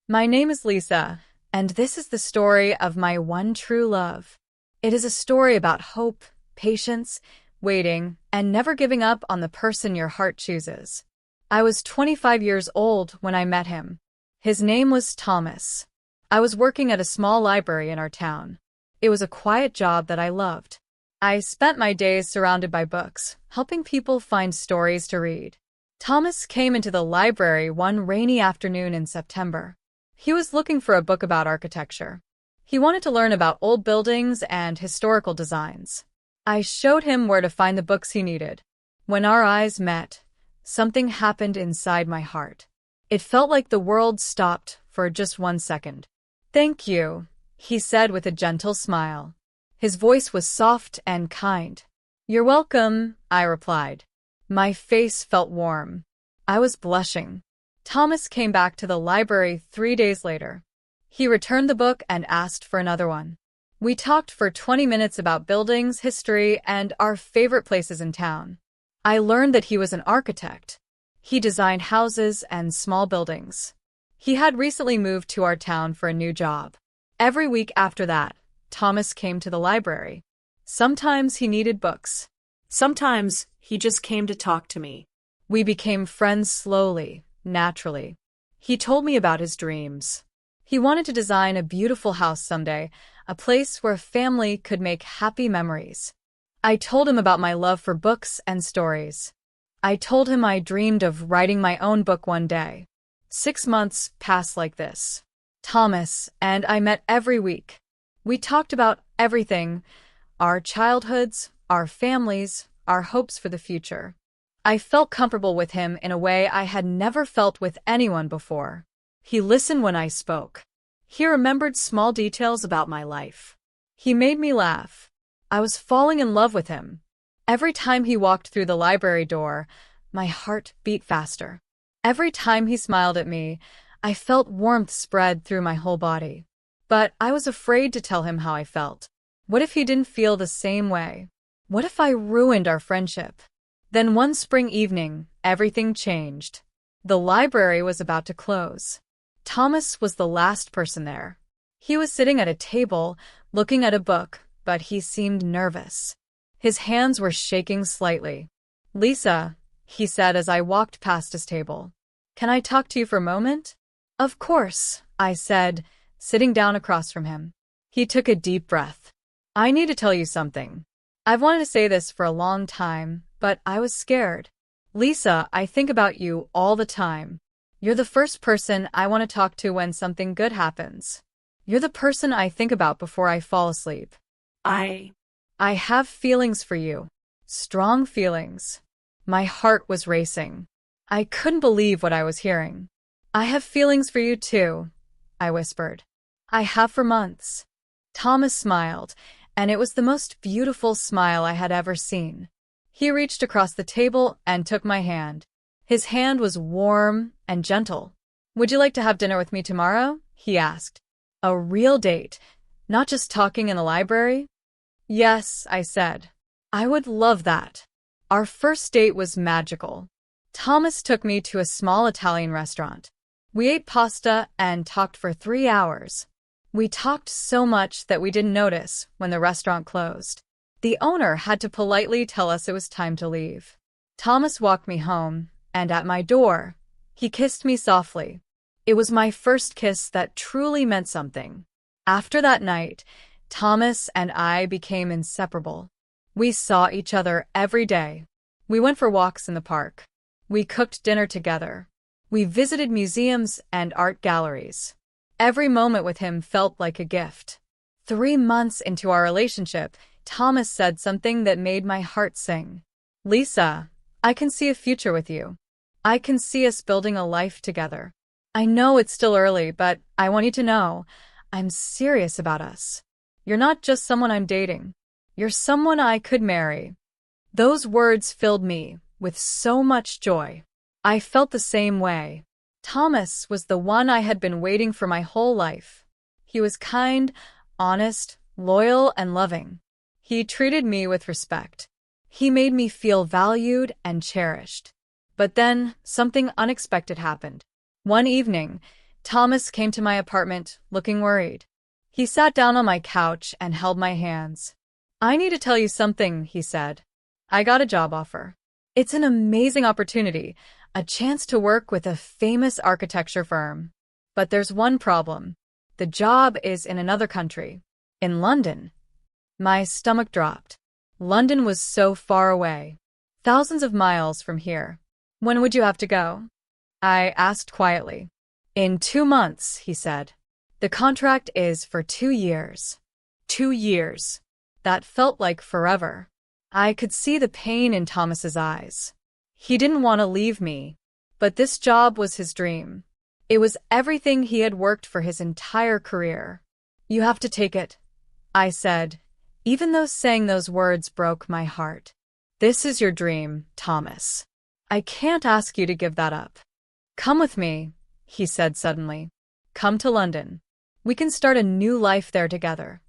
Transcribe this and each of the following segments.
My name is Lisa, and this is the story of my one true love. It is a story about hope, patience, waiting, and never giving up on the person your heart chooses. I was 25 years old when I met him. His name was Thomas. I was working at a small library in our town. It was a quiet job that I loved. I spent my days surrounded by books, helping people find stories to read. Thomas came into the library one rainy afternoon in September. He was looking for a book about architecture. He wanted to learn about old buildings and historical designs. I showed him where to find the books he needed. When our eyes met, something happened inside my heart. It felt like the world stopped for just 1 second. "Thank you," he said with a gentle smile. His voice was soft and kind. "You're welcome," I replied. My face felt warm. I was blushing. Thomas came back to the library 3 days later. He returned the book and asked for another one. We talked for 20 minutes about buildings, history, and our favorite places in town. I learned that he was an architect. He designed houses and small buildings. He had recently moved to our town for a new job. Every week after that, Thomas came to the library. Sometimes he needed books. Sometimes he just came to talk to me. We became friends slowly, naturally. He told me about his dreams. He wanted to design a beautiful house someday, a place where family could make happy memories. I told him about my love for books and stories. I told him I dreamed of writing my own book one day. 6 months passed like this. Thomas and I met every week. We talked about everything, our childhoods, our families, our hopes for the future. I felt comfortable with him in a way I had never felt with anyone before. He listened when I spoke. He remembered small details about my life. He made me laugh. I was falling in love with him. Every time he walked through the library door, my heart beat faster. Every time he smiled at me, I felt warmth spread through my whole body. But I was afraid to tell him how I felt. What if he didn't feel the same way? What if I ruined our friendship? Then one spring evening, everything changed. The library was about to close. Thomas was the last person there. He was sitting at a table, looking at a book, but he seemed nervous. His hands were shaking slightly. "Lisa," he said as I walked past his table. "Can I talk to you for a moment?" "Of course," I said, sitting down across from him. He took a deep breath. "I need to tell you something. I've wanted to say this for a long time, but I was scared. Lisa, I think about you all the time. You're the first person I want to talk to when something good happens. You're the person I think about before I fall asleep. I have feelings for you. Strong feelings." My heart was racing. I couldn't believe what I was hearing. "I have feelings for you too," I whispered. "I have for months." Thomas smiled, and it was the most beautiful smile I had ever seen. He reached across the table and took my hand. His hand was warm and gentle. "Would you like to have dinner with me tomorrow?" he asked. "A real date, not just talking in the library?" "Yes," I said. "I would love that." Our first date was magical. Thomas took me to a small Italian restaurant. We ate pasta and talked for 3 hours. We talked so much that we didn't notice when the restaurant closed. The owner had to politely tell us it was time to leave. Thomas walked me home, and at my door, he kissed me softly. It was my first kiss that truly meant something. After that night, Thomas and I became inseparable. We saw each other every day. We went for walks in the park. We cooked dinner together. We visited museums and art galleries. Every moment with him felt like a gift. 3 months into our relationship, Thomas said something that made my heart sing. "Lisa, I can see a future with you. I can see us building a life together. I know it's still early, but I want you to know I'm serious about us. You're not just someone I'm dating. You're someone I could marry." Those words filled me with so much joy. I felt the same way. Thomas was the one I had been waiting for my whole life. He was kind, honest, loyal, and loving. He treated me with respect. He made me feel valued and cherished. But then, something unexpected happened. One evening, Thomas came to my apartment, looking worried. He sat down on my couch and held my hands. "I need to tell you something," he said. "I got a job offer. It's an amazing opportunity, a chance to work with a famous architecture firm. But there's one problem. The job is in another country. In London." My stomach dropped. London was so far away. Thousands of miles from here. "When would you have to go?" I asked quietly. "In 2 months," he said. "The contract is for 2 years. 2 years. That felt like forever. I could see the pain in Thomas's eyes. He didn't want to leave me, but this job was his dream. It was everything he had worked for his entire career. "You have to take it," I said, even though saying those words broke my heart. "This is your dream, Thomas. I can't ask you to give that up. Come with me," he said suddenly. "Come to London. We can start a new life there together."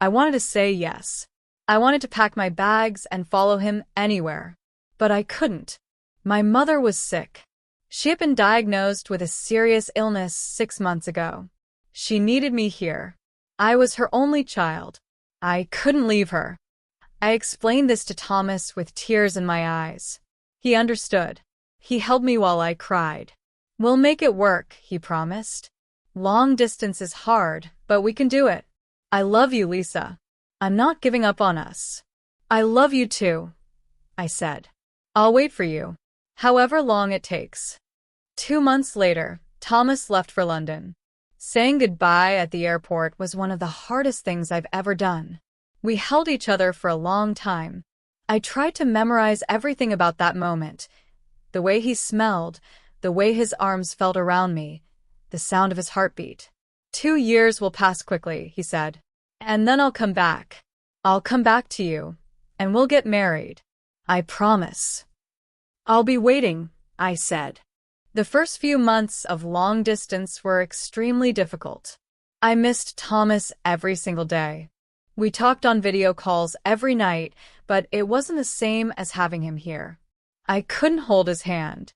I wanted to say yes. I wanted to pack my bags and follow him anywhere. But I couldn't. My mother was sick. She had been diagnosed with a serious illness 6 months ago. She needed me here. I was her only child. I couldn't leave her. I explained this to Thomas with tears in my eyes. He understood. He held me while I cried. "We'll make it work," he promised. "Long distance is hard, but we can do it. I love you, Lisa. I'm not giving up on us." "I love you too," I said. "I'll wait for you, however long it takes." 2 months later, Thomas left for London. Saying goodbye at the airport was one of the hardest things I've ever done. We held each other for a long time. I tried to memorize everything about that moment. The way he smelled, the way his arms felt around me, the sound of his heartbeat. "2 years will pass quickly," he said. "And then I'll come back. I'll come back to you, and we'll get married. I promise." "I'll be waiting," I said. The first few months of long distance were extremely difficult. I missed Thomas every single day. We talked on video calls every night, but it wasn't the same as having him here. I couldn't hold his hand.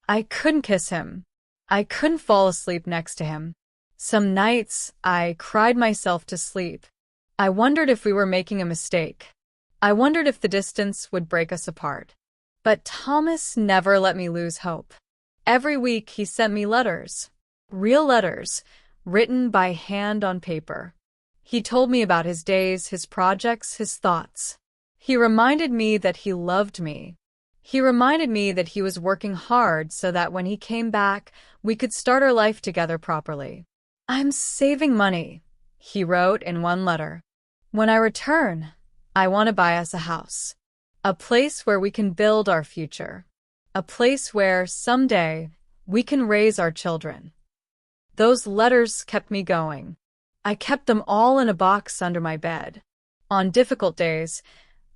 I couldn't kiss him. I couldn't fall asleep next to him. Some nights, I cried myself to sleep. I wondered if we were making a mistake. I wondered if the distance would break us apart. But Thomas never let me lose hope. Every week he sent me letters. Real letters, written by hand on paper. He told me about his days, his projects, his thoughts. He reminded me that he loved me. He reminded me that he was working hard so that when he came back, we could start our life together properly. "I'm saving money," he wrote in one letter. "When I return, I want to buy us a house. A place where we can build our future. A place where, someday, we can raise our children." Those letters kept me going. I kept them all in a box under my bed. On difficult days,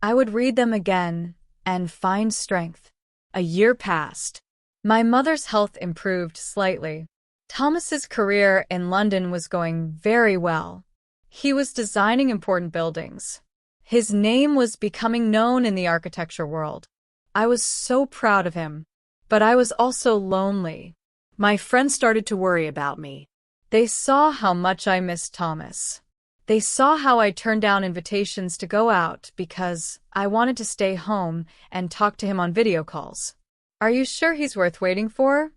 I would read them again and find strength. A year passed. My mother's health improved slightly. Thomas's career in London was going very well. He was designing important buildings. His name was becoming known in the architecture world. I was so proud of him, but I was also lonely. My friends started to worry about me. They saw how much I missed Thomas. They saw how I turned down invitations to go out because I wanted to stay home and talk to him on video calls. "Are you sure he's worth waiting for?"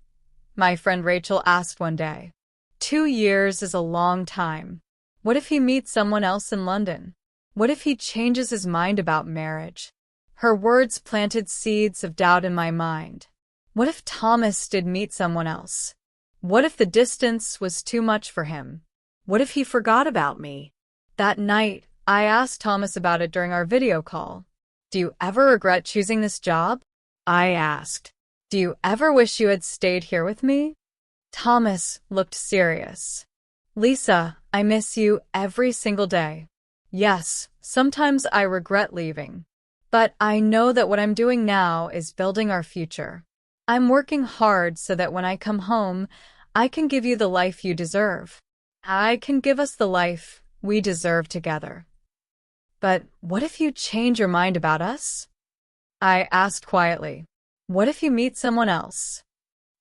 my friend Rachel asked one day. 2 years is a long time. What if he meets someone else in London? What if he changes his mind about marriage? Her words planted seeds of doubt in my mind. What if Thomas did meet someone else? What if the distance was too much for him? What if he forgot about me? That night, I asked Thomas about it during our video call. "Do you ever regret choosing this job?" I asked. "Do you ever wish you had stayed here with me?" Thomas looked serious. "Lisa, I miss you every single day. Yes, sometimes I regret leaving. But I know that what I'm doing now is building our future. I'm working hard so that when I come home, I can give you the life you deserve. I can give us the life we deserve together." "But what if you change your mind about us?" I asked quietly. "What if you meet someone else?"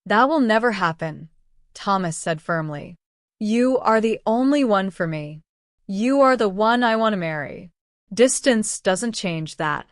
"That will never happen," Thomas said firmly. You are the only one for me. You are the one I want to marry. Distance doesn't change that.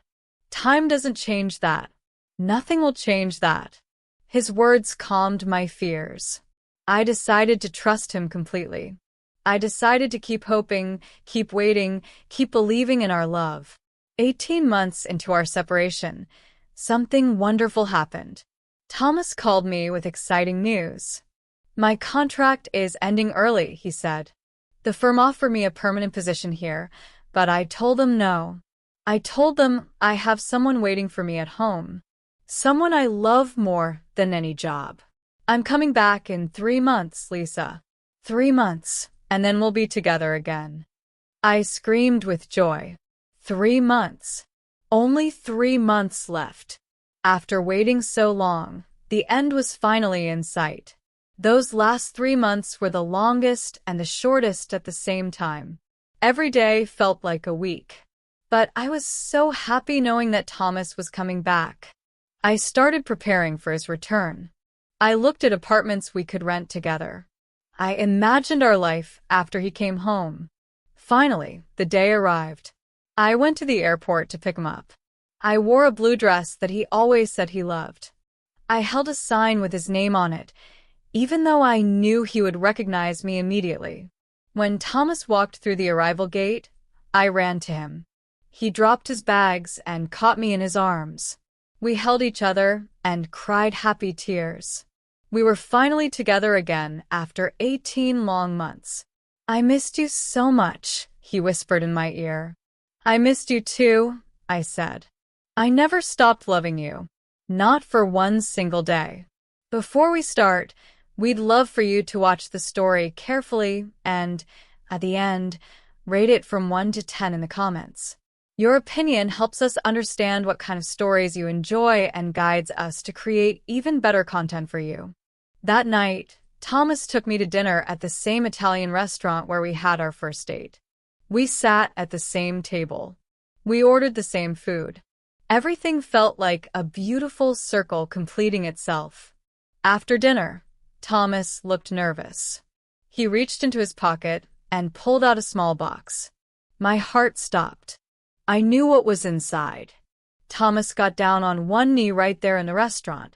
Time doesn't change that. Nothing will change that. His words calmed my fears. I decided to trust him completely. I decided to keep hoping, keep waiting, keep believing in our love. 18 months into our separation, something wonderful happened. Thomas called me with exciting news. My contract is ending early, he said. The firm offered me a permanent position here, but I told them no. I told them I have someone waiting for me at home. Someone I love more than any job. I'm coming back in 3 months, Lisa. 3 months, and then we'll be together again. I screamed with joy. 3 months. Only 3 months left. After waiting so long, the end was finally in sight. Those last 3 months were the longest and the shortest at the same time. Every day felt like a week. But I was so happy knowing that Thomas was coming back. I started preparing for his return. I looked at apartments we could rent together. I imagined our life after he came home. Finally, the day arrived. I went to the airport to pick him up. I wore a blue dress that he always said he loved. I held a sign with his name on it, even though I knew he would recognize me immediately. When Thomas walked through the arrival gate, I ran to him. He dropped his bags and caught me in his arms. We held each other and cried happy tears. We were finally together again after 18 long months. I missed you so much, he whispered in my ear. I missed you too, I said. I never stopped loving you. Not for one single day. Before we start, we'd love for you to watch the story carefully and, at the end, rate it from 1 to 10 in the comments. Your opinion helps us understand what kind of stories you enjoy and guides us to create even better content for you. That night, Thomas took me to dinner at the same Italian restaurant where we had our first date. We sat at the same table. We ordered the same food. Everything felt like a beautiful circle completing itself. After dinner, Thomas looked nervous. He reached into his pocket and pulled out a small box. My heart stopped. I knew what was inside. Thomas got down on one knee right there in the restaurant.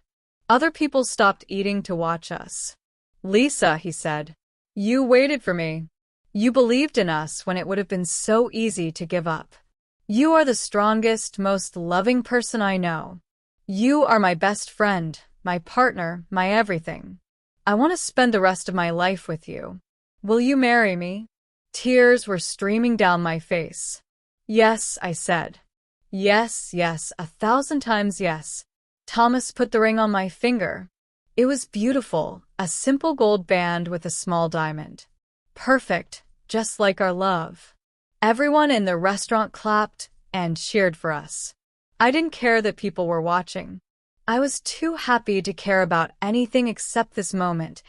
Other people stopped eating to watch us. Lisa, he said, you waited for me. You believed in us when it would have been so easy to give up. You are the strongest, most loving person I know. You are my best friend, my partner, my everything. I want to spend the rest of my life with you. Will you marry me? Tears were streaming down my face. Yes, I said. Yes, yes, 1,000 times yes. Thomas put the ring on my finger. It was beautiful, a simple gold band with a small diamond. Perfect, just like our love. Everyone in the restaurant clapped and cheered for us. I didn't care that people were watching. I was too happy to care about anything except this moment,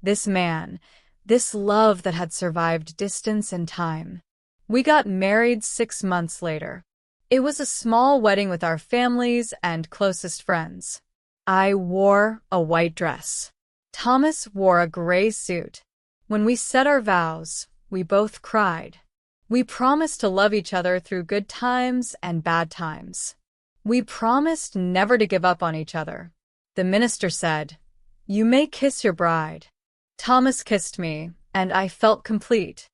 this man, this love that had survived distance and time. We got married 6 months later. It was a small wedding with our families and closest friends. I wore a white dress. Thomas wore a gray suit. When we said our vows, we both cried. We promised to love each other through good times and bad times. We promised never to give up on each other. The minister said, "You may kiss your bride." Thomas kissed me, and I felt complete.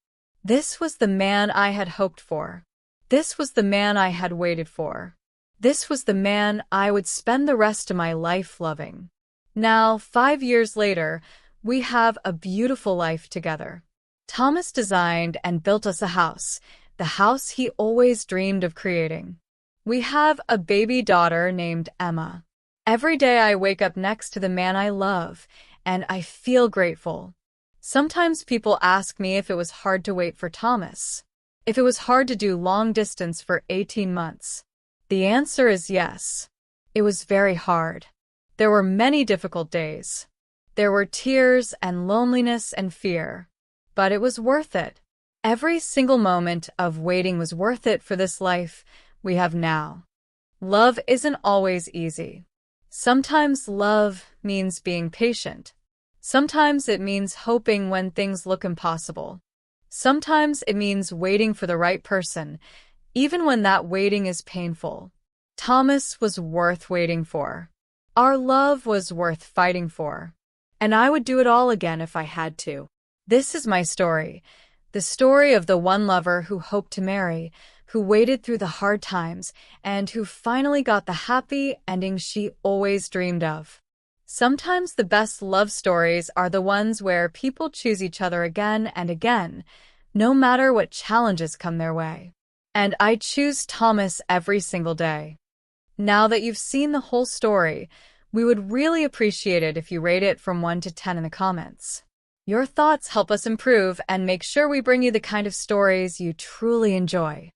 This was the man I had hoped for. This was the man I had waited for. This was the man I would spend the rest of my life loving. Now, 5 years later, we have a beautiful life together. Thomas designed and built us a house, the house he always dreamed of creating. We have a baby daughter named Emma. Every day I wake up next to the man I love, and I feel grateful. Sometimes people ask me if it was hard to wait for Thomas, if it was hard to do long distance for 18 months. The answer is yes. It was very hard. There were many difficult days. There were tears and loneliness and fear. But it was worth it. Every single moment of waiting was worth it for this life we have now. Love isn't always easy. Sometimes love means being patient. Sometimes it means hoping when things look impossible. Sometimes it means waiting for the right person, even when that waiting is painful. Thomas was worth waiting for. Our love was worth fighting for. And I would do it all again if I had to. This is my story. The story of the one lover who hoped to marry, who waited through the hard times, and who finally got the happy ending she always dreamed of. Sometimes the best love stories are the ones where people choose each other again and again, no matter what challenges come their way. And I choose Thomas every single day. Now that you've seen the whole story, we would really appreciate it if you rate it from 1 to 10 in the comments. Your thoughts help us improve and make sure we bring you the kind of stories you truly enjoy.